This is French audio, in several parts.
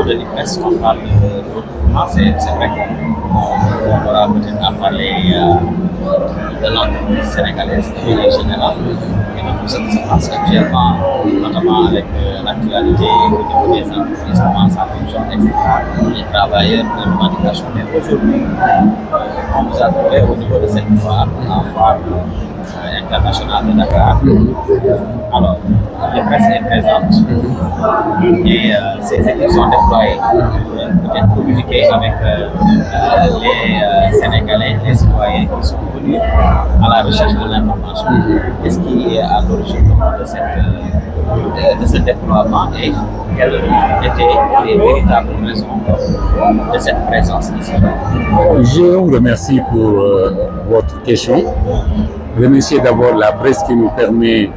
de l'IPRES, on parle de recouvrement, c'est vrai qu'on aura peut-être à parler de l'entreprise sénégalaise de manière générale et de tout ce qui se passe actuellement, notamment avec l'actualité au niveau des entreprises, comment ça fonctionne, etc. Les travailleurs, les revendications. Mais aujourd'hui, on nous a trouvé au niveau de cette foire, la foire internationale de Dakar. Alors, l'IPRES est présente et ces équipes sont déployées pour peut-être communiquer avec les Sénégalais, les citoyens qui sont venus à la recherche de l'information. Qu'est-ce qui est à l'origine de ce déploiement et quelles étaient les véritables raisons de cette présence ici? Je vous remercie pour votre question. Remercier d'abord la presse qui nous permet,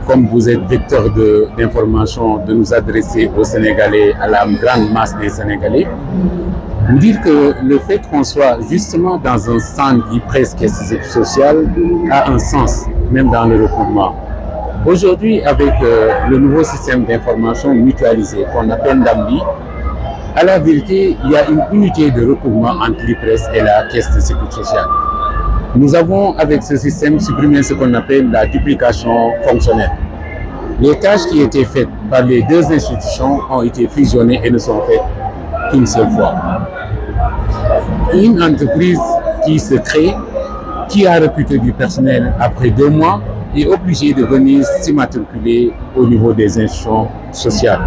comme vous êtes vecteur d'information, de nous adresser aux Sénégalais, à la grande masse des Sénégalais. Vous dire que le fait qu'on soit justement dans un centre d'IPRES qui est social a un sens, même dans le recouvrement. Aujourd'hui, avec le nouveau système d'information mutualisé qu'on appelle NAMBI, à la vérité, il y a une unité de recouvrement entre l'IPRES et la Caisse de sécurité sociale. Nous avons, avec ce système, supprimé ce qu'on appelle la duplication fonctionnelle. Les tâches qui étaient faites par les deux institutions ont été fusionnées et ne sont faites qu'une seule fois. Une entreprise qui se crée, qui a recruté du personnel après 2 mois, est obligée de venir s'immatriculer au niveau des institutions sociales.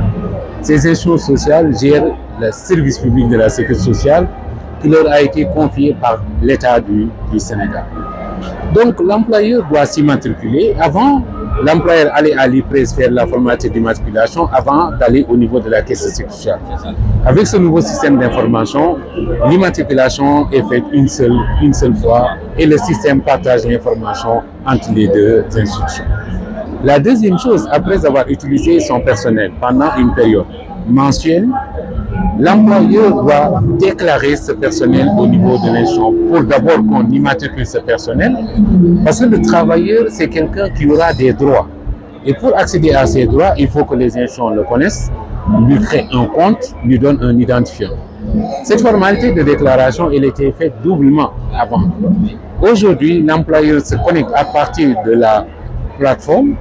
Ces institutions sociales gèrent le service public de la sécurité sociale qui leur a été confié par l'État du Sénégal. Donc l'employeur doit s'immatriculer. Avant, l'employeur allait à l'IPRES faire la formalité d'immatriculation avant d'aller au niveau de la caisse de sécurité sociale. Avec ce nouveau système d'information, l'immatriculation est faite une seule fois et le système partage l'information entre les deux institutions. La deuxième chose, après avoir utilisé son personnel pendant une période mensuelle, l'employeur doit déclarer ce personnel au niveau de l'institution pour d'abord qu'on immatricule ce personnel, parce que le travailleur, c'est quelqu'un qui aura des droits. Et pour accéder à ces droits, il faut que les institutions le connaissent, lui créent un compte, lui donnent un identifiant. Cette formalité de déclaration, elle était faite doublement avant. Aujourd'hui, l'employeur se connecte à partir de la plateforme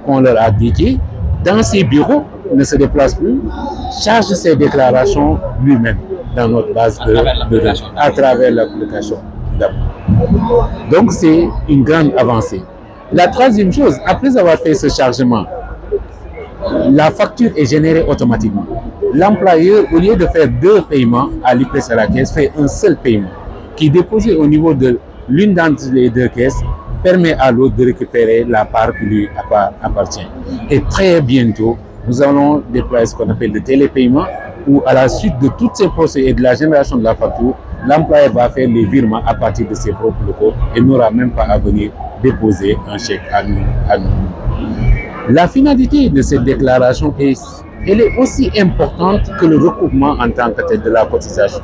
qu'on leur a dédiée dans ses bureaux, ne se déplace plus, charge ses déclarations lui-même dans notre base de données, à travers l'application. Donc c'est une grande avancée. La troisième chose, après avoir fait ce chargement, la facture est générée automatiquement. L'employeur, au lieu de faire 2 paiements à l'IPRES à la caisse, fait un seul paiement qui est déposé au niveau de l'une d'entre les 2 caisses, permet à l'autre de récupérer la part qui lui appartient. Et très bientôt, nous allons déployer ce qu'on appelle le télépaiement, où à la suite de toutes ces procédures et de la génération de la facture, l'employeur va faire les virements à partir de ses propres locaux et n'aura même pas à venir déposer un chèque à nous. La finalité de cette déclaration elle est aussi importante que le recouvrement en tant que tel de la cotisation.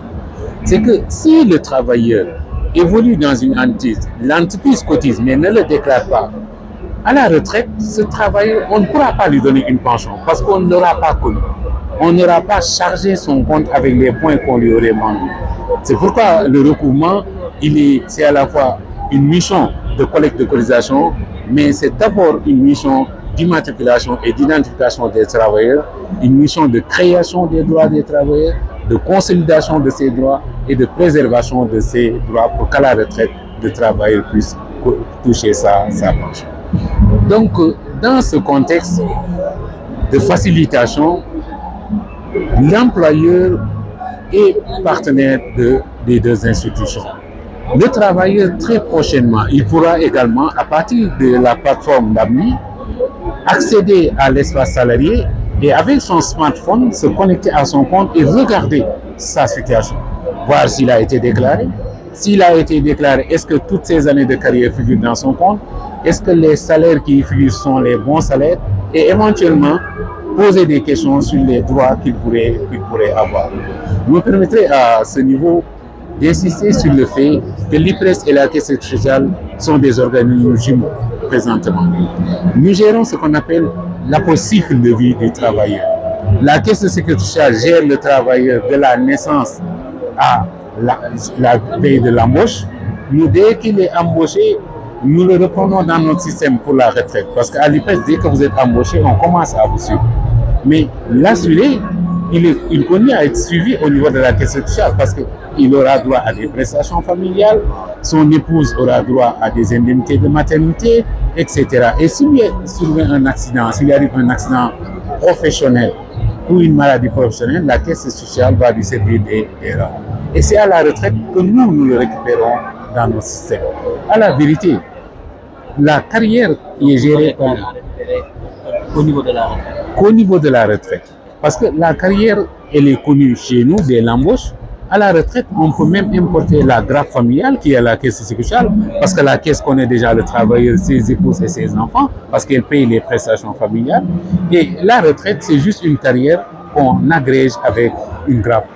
C'est que si le travailleur évolue dans une entreprise, l'entreprise cotise mais ne le déclare pas, à la retraite, ce travailleur, on ne pourra pas lui donner une pension parce qu'on ne l'aura pas connu. On n'aura pas chargé son compte avec les points qu'on lui aurait demandé. C'est pourquoi le recouvrement, c'est à la fois une mission de collecte de cotisation, mais c'est d'abord une mission d'immatriculation et d'identification des travailleurs, une mission de création des droits des travailleurs, de consolidation de ces droits et de préservation de ces droits pour qu'à la retraite, le travailleur puisse toucher sa pension. Donc, dans ce contexte de facilitation, l'employeur est partenaire des 2 institutions. Le travailleur, très prochainement, il pourra également, à partir de la plateforme d'AMI, accéder à l'espace salarié et avec son smartphone, se connecter à son compte et regarder sa situation, voir s'il a été déclaré. S'il a été déclaré, est-ce que toutes ces années de carrière figurent dans son compte? Est-ce que les salaires qui y figurent sont les bons salaires? Et éventuellement, poser des questions sur les droits qu'il pourrait avoir. Vous me permettrez à ce niveau d'insister sur le fait que l'IPRES et la Caisse sociale sont des organismes jumeaux présentement. Nous gérons ce qu'on appelle cycle de vie du travailleur. La caisse de sécurité sociale gère le travailleur de la naissance à la veille de l'embauche. Nous, dès qu'il est embauché, nous le reprenons dans notre système pour la retraite. Parce qu'à l'IPRES, dès que vous êtes embauché, on commence à vous suivre. Mais l'assuré, il continue à être suivi au niveau de la caisse sociale parce qu'il aura droit à des prestations familiales, son épouse aura droit à des indemnités de maternité, etc. Et s'il lui survient un accident, s'il arrive un accident professionnel ou une maladie professionnelle, la caisse sociale va lui servir des rangs. Et c'est à la retraite que nous le récupérons dans nos systèmes. À la vérité, la carrière est gérée au niveau de la retraite. Qu'au niveau de la retraite. Parce que la carrière, elle est connue chez nous dès l'embauche. À la retraite, on peut même importer la grappe familiale qui est la caisse sociale, parce que la caisse connaît déjà le travailleur, ses épouses et ses enfants, parce qu'elle paye les prestations familiales. Et la retraite, c'est juste une carrière qu'on agrège avec une grappe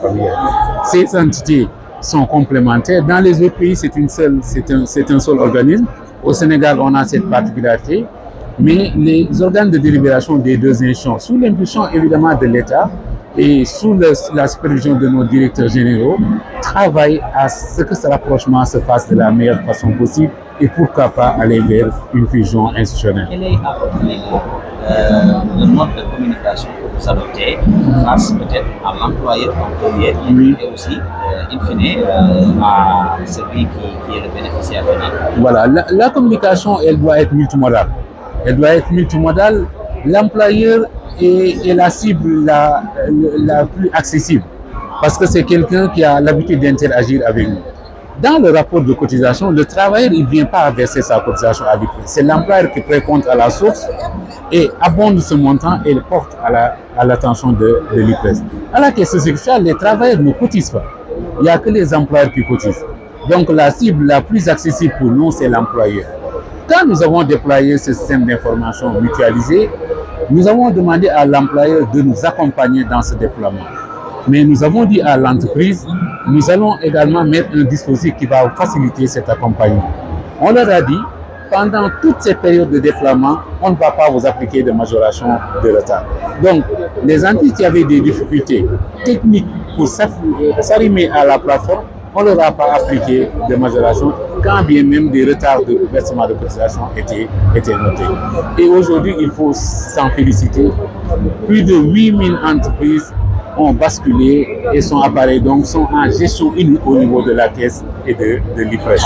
familiale. Ces entités sont complémentaires. Dans les autres pays, c'est un seul organisme. Au Sénégal, on a cette particularité. Mais les organes de délibération des deux institutions, sous l'impulsion évidemment de l'État et sous la supervision de nos directeurs généraux, travaillent à ce que ce rapprochement se fasse de la meilleure façon possible et pourquoi pas aller vers une fusion institutionnelle. Quel est à votre niveau le mode de communication que vous adoptez face peut-être à l'employeur en premier et aussi, in fine, à celui qui est le bénéficiaire final? Voilà, la communication, elle doit être multimodale. Elle doit être multimodale. L'employeur est la cible la plus accessible parce que c'est quelqu'un qui a l'habitude d'interagir avec nous. Dans le rapport de cotisation, le travailleur ne vient pas verser sa cotisation à l'IPRES. C'est l'employeur qui précompte à la source et abonde ce montant et le porte à l'attention de l'IPRES. À la caisse sociale, les travailleurs ne cotisent pas. Il n'y a que les employeurs qui cotisent. Donc la cible la plus accessible pour nous, c'est l'employeur. Quand nous avons déployé ce système d'information mutualisé, nous avons demandé à l'employeur de nous accompagner dans ce déploiement. Mais nous avons dit à l'entreprise, nous allons également mettre un dispositif qui va faciliter cet accompagnement. On leur a dit, pendant toutes ces périodes de déploiement, on ne va pas vous appliquer de majoration de retard. Donc, les entités qui avaient des difficultés techniques pour s'arrimer à la plateforme, on ne leur a pas appliqué de majoration, quand bien même des retards de versement de cotisation étaient notés. Et aujourd'hui, il faut s'en féliciter. Plus de 8000 entreprises ont basculé et sont appareillées, donc sont en gestion unique au niveau de la caisse et de l'IPRES.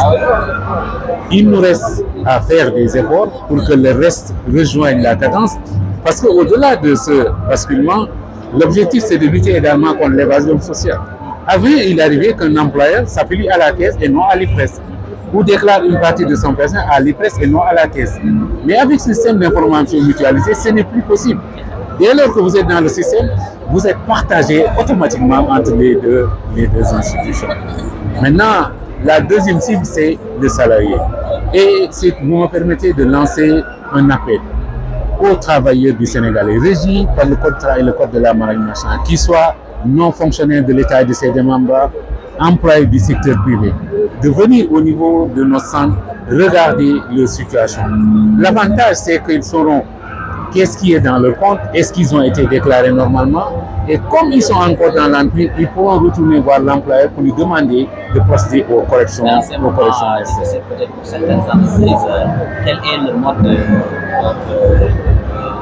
Il nous reste à faire des efforts pour que le reste rejoigne la cadence, parce qu'au-delà de ce basculement, l'objectif c'est de lutter également contre l'évasion sociale. Avant, il arrivait qu'un employeur s'affilie à la caisse et non à l'IPRES, ou déclare une partie de son personnel à l'IPRES et non à la caisse. Mais avec ce système d'information mutualisé, ce n'est plus possible. Dès lors que vous êtes dans le système, vous êtes partagé automatiquement entre les deux institutions. Maintenant, la deuxième cible, c'est le salarié. Et vous me permettez de lancer un appel aux travailleurs du Sénégal, régis par le code et le code de la maritime, qui soient non fonctionnaires de l'État et de ses membres, employés du secteur privé, de venir au niveau de nos centres, regarder leur situation. L'avantage, c'est qu'ils sauront qu'est-ce qui est dans leur compte, est-ce qu'ils ont été déclarés normalement, et comme ils sont encore dans l'entreprise, ils pourront retourner voir l'employeur pour lui demander de procéder aux corrections. C'est peut-être pour certaines entreprises, quel est le mode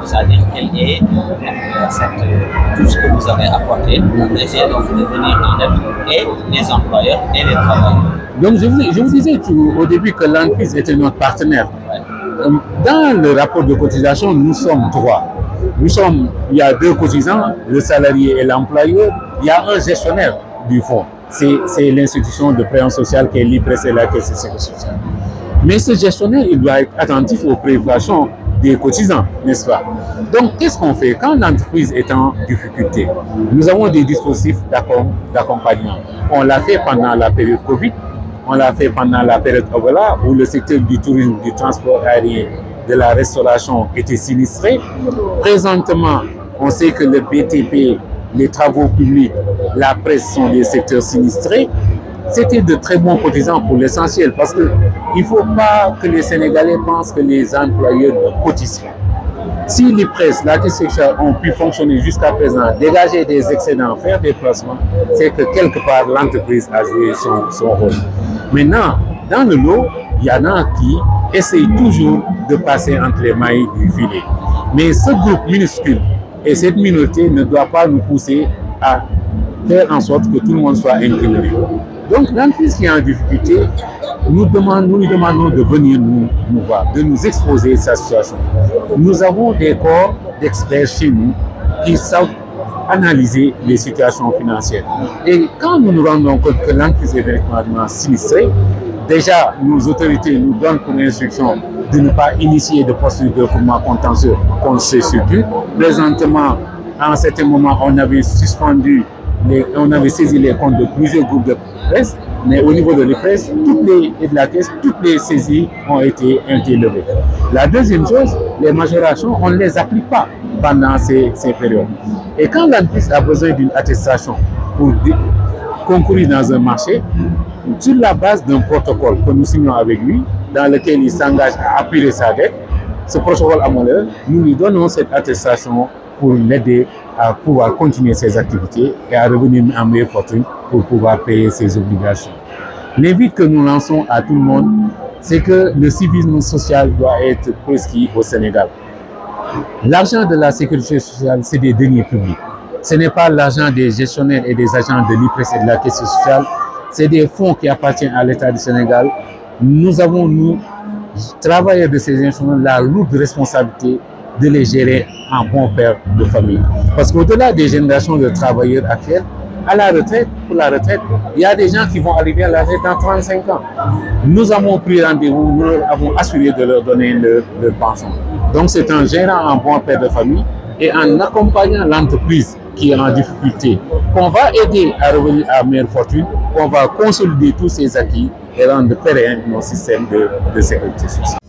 c'est-à-dire quelle est tout ce que vous avez apporté pour essayer donc de venir en aide et les employeurs et les travailleurs. Donc je vous disais au début que l'entreprise était notre partenaire. Ouais. Dans le rapport de cotisation, nous sommes trois. Il y a deux cotisants, le salarié et l'employeur. Il y a un gestionnaire du fonds. C'est l'institution de prévoyance sociale qui est l'IPRES et la caisse de sécurité sociale. Mais ce gestionnaire, il doit être attentif aux préoccupations des cotisants, n'est-ce pas? Donc, qu'est-ce qu'on fait quand l'entreprise est en difficulté? Nous avons des dispositifs d'accompagnement. On l'a fait pendant la période Covid, on l'a fait pendant la période Ebola, où le secteur du tourisme, du transport aérien, de la restauration était sinistré. Présentement, on sait que le BTP, les travaux publics, la presse sont des secteurs sinistrés. C'était de très bons cotisants pour l'essentiel, parce qu'il ne faut pas que les Sénégalais pensent que les employeurs ne cotisent pas. Si les presses, la caisse sociale ont pu fonctionner jusqu'à présent, dégager des excédents, faire des placements, c'est que quelque part l'entreprise a joué son rôle. Maintenant, dans le lot, il y en a qui essayent toujours de passer entre les mailles du filet. Mais ce groupe minuscule et cette minorité ne doit pas nous pousser à faire en sorte que tout le monde soit incriminé. Donc l'entreprise qui est en difficulté, nous lui demandons de venir nous voir, de nous exposer sa situation. Nous avons des corps d'experts chez nous qui savent analyser les situations financières. Et quand nous nous rendons compte que l'entreprise est véritablement sinistrée, déjà nos autorités nous donnent pour instruction de ne pas initier de procédure de recouvrement contentieux contre ces structures. Présentement, à un certain moment, on avait saisi les comptes de plusieurs groupes de presse, mais au niveau de la presse et de la caisse, toutes les saisies ont été levées. La deuxième chose, les majorations, on ne les applique pas pendant ces périodes. Et quand l'entreprise a besoin d'une attestation pour concourir dans un marché, sur la base d'un protocole que nous signons avec lui, dans lequel il s'engage à appuyer sa dette, ce protocole amoureux, nous lui donnons cette attestation pour l'aider à pouvoir continuer ses activités et à revenir en meilleure fortune pour pouvoir payer ses obligations. L'invite que nous lançons à tout le monde, c'est que le civisme social doit être prescrit au Sénégal. L'argent de la sécurité sociale, c'est des deniers publics. Ce n'est pas l'argent des gestionnaires et des agents de l'IPRES et de la caisse sociale, c'est des fonds qui appartiennent à l'État du Sénégal. Nous avons, nous, travailleurs de ces instruments, la lourde responsabilité de les gérer en bon père de famille. Parce qu'au-delà des générations de travailleurs actuels, à la retraite, pour la retraite, il y a des gens qui vont arriver à la retraite dans 35 ans. Nous avons pris rendez-vous, nous avons assuré de leur donner leur pension. Donc c'est en gérant en bon père de famille et en accompagnant l'entreprise qui est en difficulté qu'on va aider à revenir à meilleure fortune, qu'on va consolider tous ces acquis et rendre pérenne nos systèmes de sécurité sociale.